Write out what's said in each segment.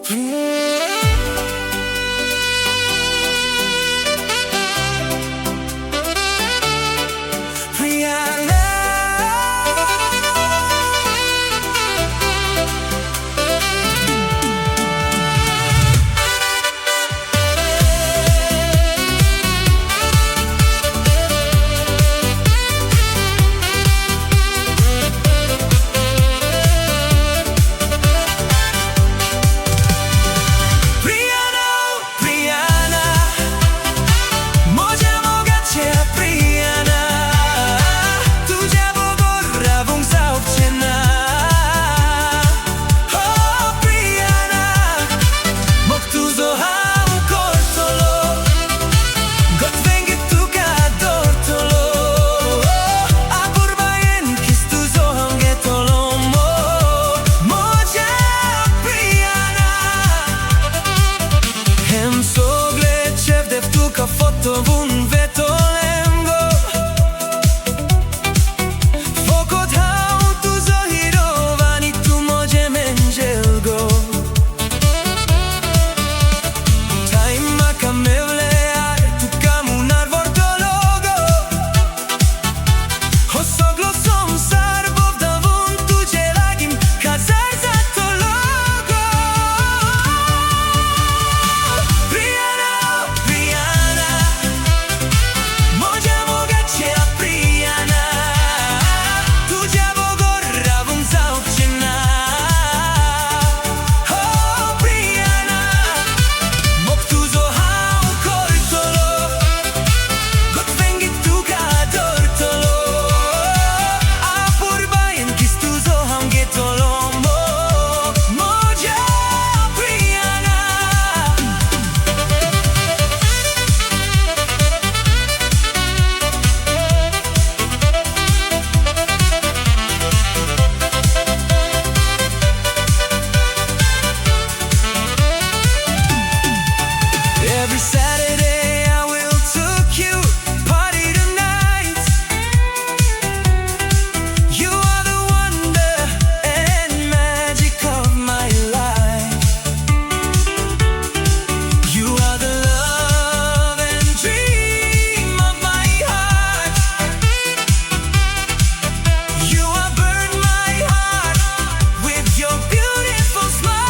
Priyana, vun vetolengo Fokot hau tu zohirovani tu moje menjelgo Taima kamevlear tu kamunar vortologo Hosoglo somsar bovdavun tu jelagim kazar zatologo Priyana, Priyana Every Saturday I will take you party tonight. You are the wonder and magic of my life. You are the love and dream of my heart. You have burned my heart with your beautiful smile.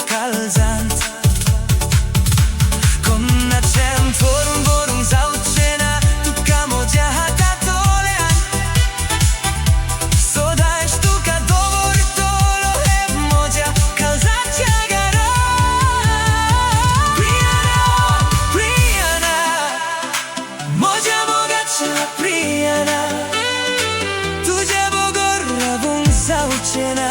Calzant con accent vorung zaučena tu kamođa hata tolean so daj štuka dovor tolo heb mođa kalzaća gara Priyana, Priyana mođa bogaća Priyana tuđa bogora vung zaučena